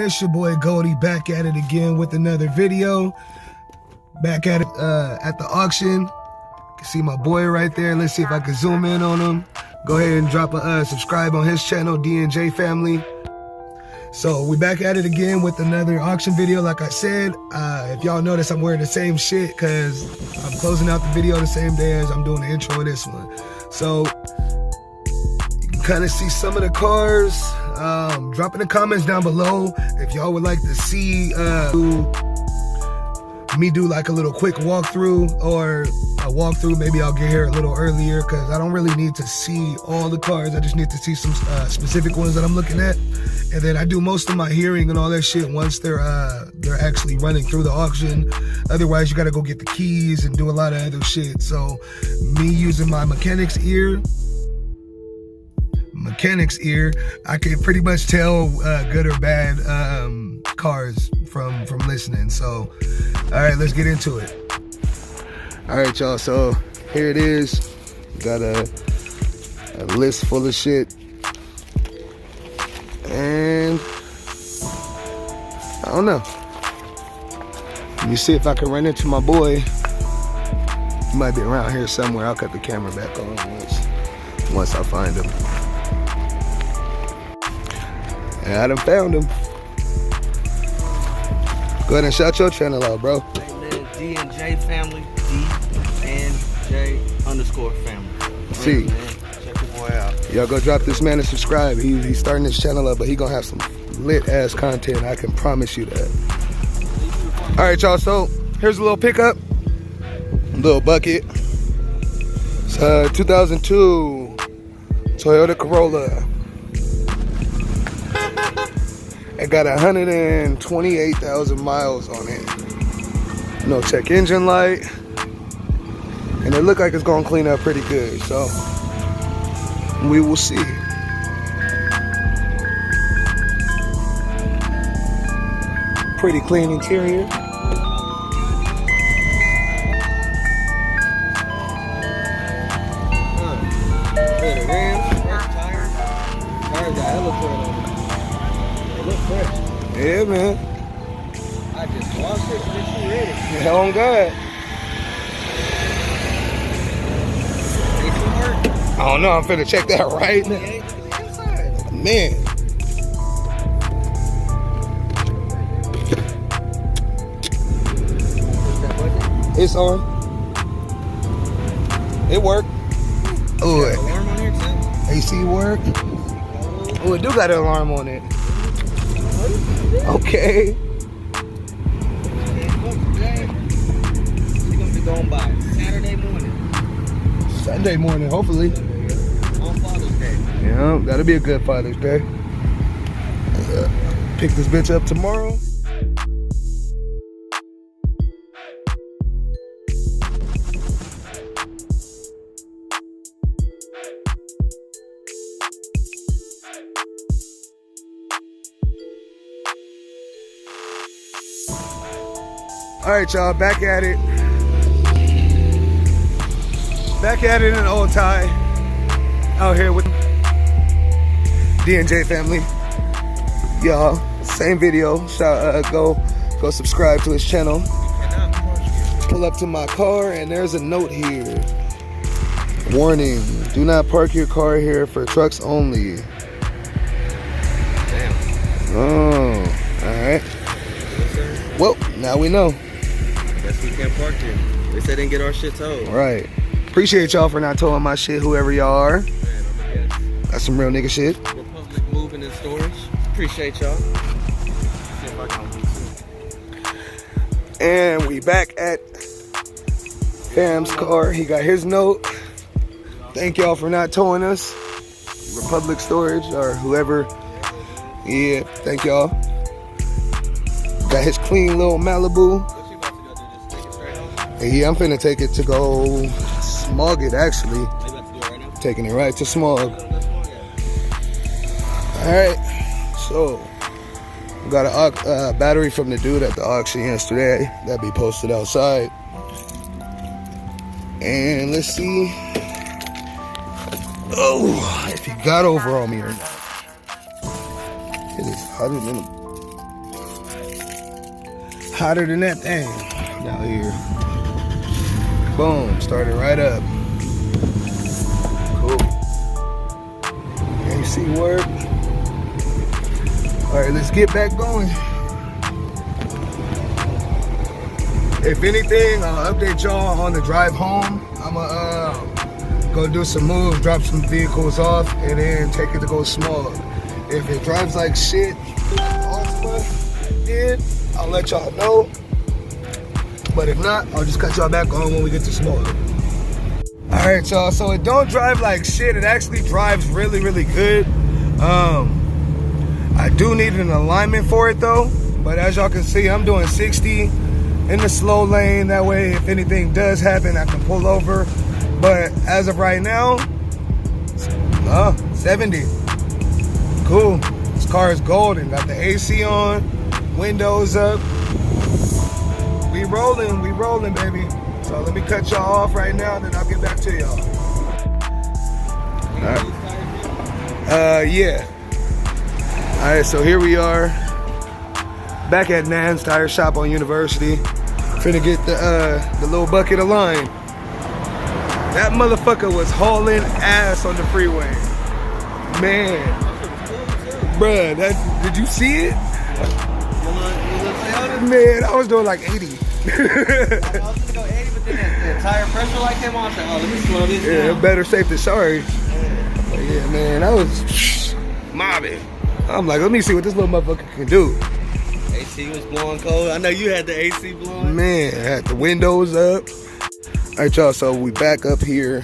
it's your boy Goldie back at it again with another video. Back at it at the auction. You can see my boy right there. Let's see if I can zoom in on him. Go ahead and drop a subscribe on his channel, D&J Family. So we back at it again with another auction video. Like I said, if y'all notice, I'm wearing the same shit because I'm closing out the video the same day as I'm doing the intro of this one. So you can kind of see some of the cars. Drop in the comments down below if y'all would like to see me do like a little quick walkthrough, or a walkthrough. Maybe I'll get here a little earlier because I don't really need to see all the cars. I just need to see some specific ones that I'm looking at, and then I do most of my hearing and all that shit once they're actually running through the auction. Otherwise, you got to go get the keys and do a lot of other shit. So me using my mechanic's ear, I can pretty much tell good or bad cars from listening. So all right, let's get into it. All right, y'all, so here it is. Got a list full of shit, and I don't know, let me see if I can run into my boy. He might be around here somewhere. I'll cut the camera back on once I find him. And I done found him. Go ahead and shout your channel out, bro. Hey man, D&J Family, D&J_family. See, check your boy out. Y'all go drop this man a subscribe. He's starting his channel up, but he gonna have some lit ass content. I can promise you that. All right, y'all. So here's a little pickup, little bucket. It's a 2002 Toyota Corolla. It got 128,000 miles on it. No check engine light. And it looked like it's gonna clean up pretty good, so we will see. Pretty clean interior. The rims, fresh tires. Tires got hella tread on them. They look fresh. Yeah, man. I just washed it, bitch, you ready. Hell on God. I don't know, I'm finna check that right now. Man. It's on. It worked. Oh, Alarm on here too? AC work. Oh, it do got an alarm on it. Okay. It's gonna be going by Saturday morning. Sunday morning, hopefully. On Father's Day. Yeah, that'll be a good Father's Day. Pick this bitch up tomorrow. All right, y'all, back at it. Back at it in old tie. Out here with D&J Family. Y'all, same video. Go subscribe to his channel. Pull up to my car and there's a note here. Warning, do not park your car here for trucks only. Damn. Oh, alright. Well, now we know. Guess we can't park here. They said they didn't get our shit towed. Right. Appreciate y'all for not towing my shit, whoever y'all are. Man, I'm a guess. That's some real nigga shit. Republic moving and storage. Appreciate y'all. See if I can. And we back at Fam's car. He got his note. Thank y'all for not towing us. Republic Storage or whoever. Yeah, thank y'all. Got his clean little Malibu. What you about to go do? Just take it straight home? Yeah, I'm finna take it to go smog it, actually. You about to do it right now? Taking it right to smog. Alright, so we got a battery from the dude at the auction yesterday. That'd be posted outside. And let's see. Oh, if he got over on me or not. It is hotter than a Hotter than that thing. Out here. Boom, started right up. Cool. AC work. All right, let's get back going. If anything, I'll update y'all on the drive home. I'ma go do some moves, drop some vehicles off, and then take it to go small. If it drives like shit, I'll let y'all know. But if not, I'll just cut y'all back on when we get to small. All right, y'all. So it don't drive like shit. It actually drives really, really good. I do need an alignment for it though. But as y'all can see, I'm doing 60 in the slow lane. That way, if anything does happen, I can pull over. But as of right now, 70. Cool. This car is golden. Got the AC on, windows up. We rolling, baby. So let me cut y'all off right now, then I'll get back to y'all. Yeah. All right, so here we are, back at Nan's Tire Shop on University. Finna get the little bucket of line. That motherfucker was hauling ass on the freeway. Man. Bruh, did you see it? Man, I was doing like 80. I was gonna go 80, but then the tire pressure light came on. I said, oh, let me slow this down. Yeah, better safe than sorry. Yeah, man, I was mobbing. I'm like, let me see what this little motherfucker can do. AC was blowing cold. I know you had the AC blowing. Man, I had the windows up. All right, y'all, so we back up here.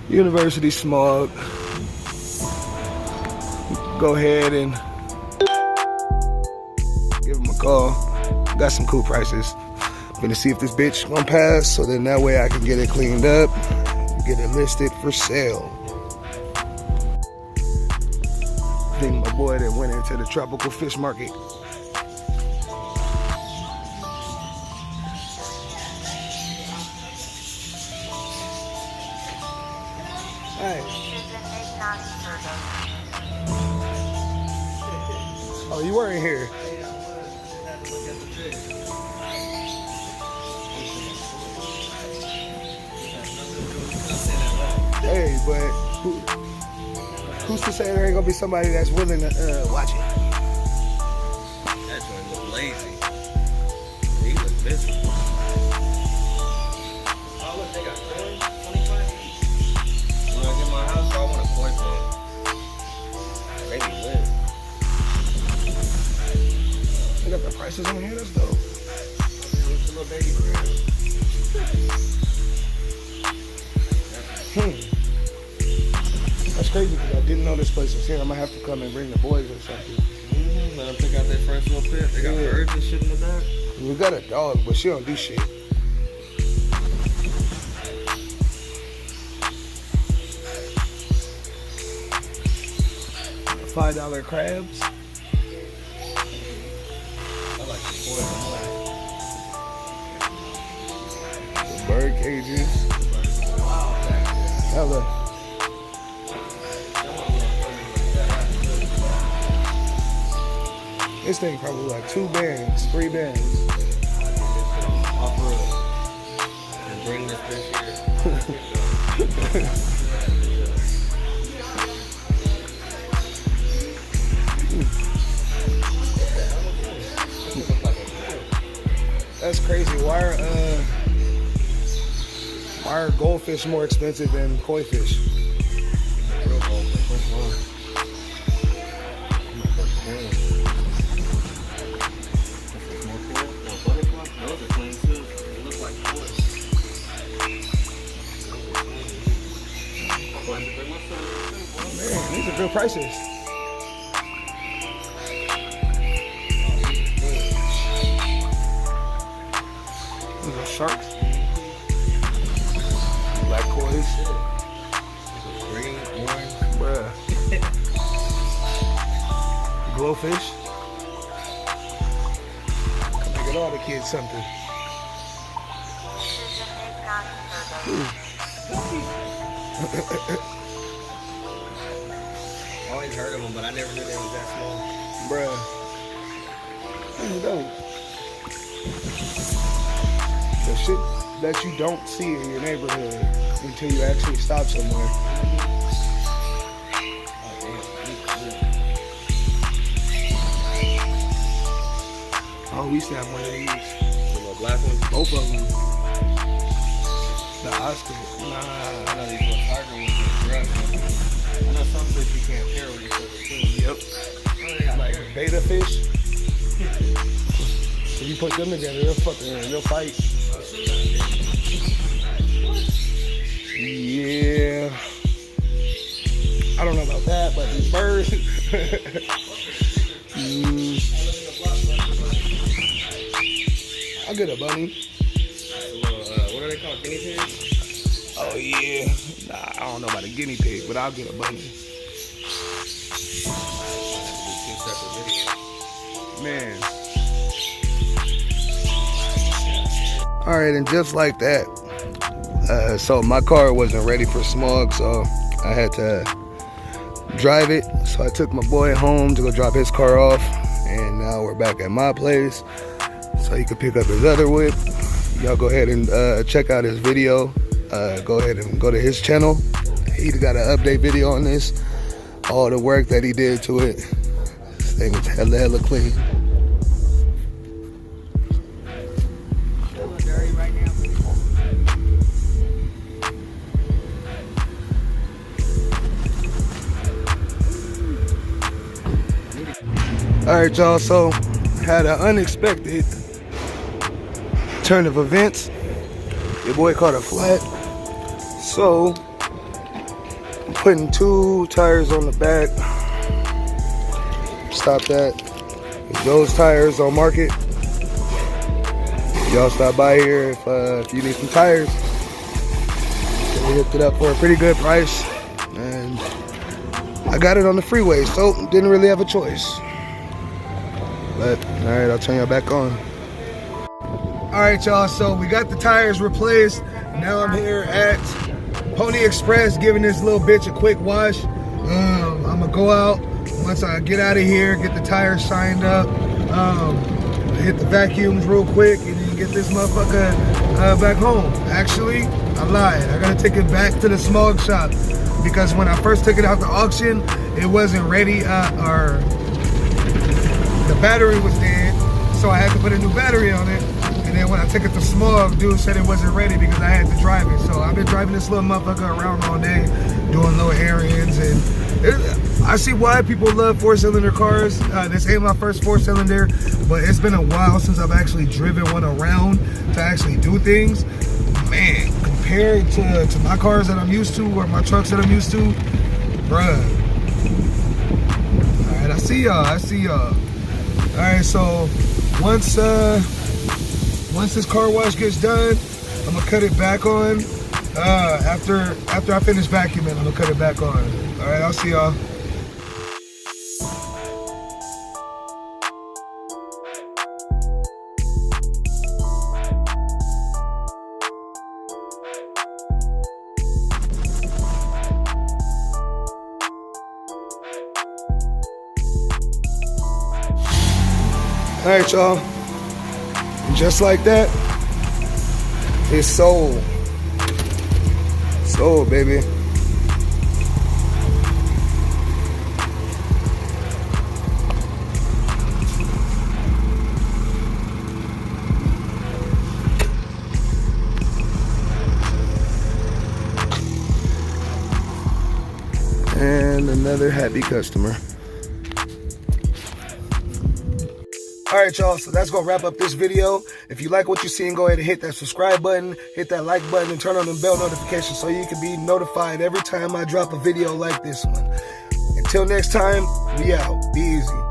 University smog. Go ahead and give him a call. Got some cool prices. Gonna see if this bitch gonna pass, so then that way I can get it cleaned up, get it listed for sale. I think my boy that went into the tropical fish market. Hey. Oh, you weren't here. Hey, but who's to say there ain't gonna be somebody that's willing to watch it? That joint look lazy. He look busy. Oh, look, they got coins, 25 each. When I get my house, I want a koi pond. They be lit. They got the prices on here, that's dope. What's the little baby crab? That's crazy because I didn't know this place was here. I might have to come and bring the boys or something. Let them pick out their first little pet. They got birds and shit in the back. We got a dog, but she don't do shit. $5 crabs. I like the koi more. The bird cages. Hella. This thing probably like 2 bands, 3 bands. Off-road. And bring this bitch here. That's crazy. Why are goldfish more expensive than koi fish? Man, these are good prices. These are sharks. Black koi's. Green, orange. Bruh. Glowfish. Come and get all the kids something. Always heard of them, but I never knew they was that small. Bruh. Dope. shit that you don't see in your neighborhood until you actually stop somewhere. Oh, we used to have one of these. The little black ones? Both of them. The Oscar. Nah. I know these little tiger ones with the grass ones. I know some fish you can't pair with each other too. Yep. Oh, they got Like like beta fish. If you put them together, they'll fight. Yeah. I don't know about that, but these birds. I'll get a bunny. what are they called? Guinea pigs? Oh yeah. Nah, I don't know about a guinea pig, but I'll get a bunny. Two separate videos. Man. All right, and just like that, so my car wasn't ready for smog, so I had to drive it. So I took my boy home to go drop his car off, and now we're back at my place so he could pick up his other whip. Y'all go ahead and check out his video. Go ahead and go to his channel. He got an update video on this, all the work that he did to it. This thing is hella clean. Alright y'all, so had an unexpected turn of events. Your boy caught a flat. So I'm putting 2 tires on the back. Stop that. Those tires on market. Y'all stop by here if you need some tires. We hooked it up for a pretty good price. And I got it on the freeway, so didn't really have a choice. But, alright, I'll turn y'all back on. Alright, y'all, so we got the tires replaced. Now I'm here at Pony Express giving this little bitch a quick wash. I'm gonna go out. Once I get out of here, get the tires shined up, hit the vacuums real quick, and then get this motherfucker back home. Actually, I lied. I gotta take it back to the smog shop because when I first took it out the auction, it wasn't ready, or the battery was dead, so I had to put a new battery on it. And then when I took it to smog, dude said it wasn't ready because I had to drive it. So I've been driving this little motherfucker around all day, doing little errands, and I see why people love 4-cylinder cars. This ain't my first 4-cylinder, but it's been a while since I've actually driven one around to actually do things. Man, compared to my cars that I'm used to or my trucks that I'm used to, bruh. All right, I see y'all. All right, so once this car wash gets done, I'm gonna cut it back on. After I finish vacuuming, I'm gonna cut it back on. All right, I'll see y'all. All right, y'all. Just like that, it's sold. Sold, baby. And another happy customer. Alright y'all, so that's gonna wrap up this video. If you like what you're seeing, go ahead and hit that subscribe button, hit that like button, and turn on the bell notifications so you can be notified every time I drop a video like this one. Until next time, we out. Be easy.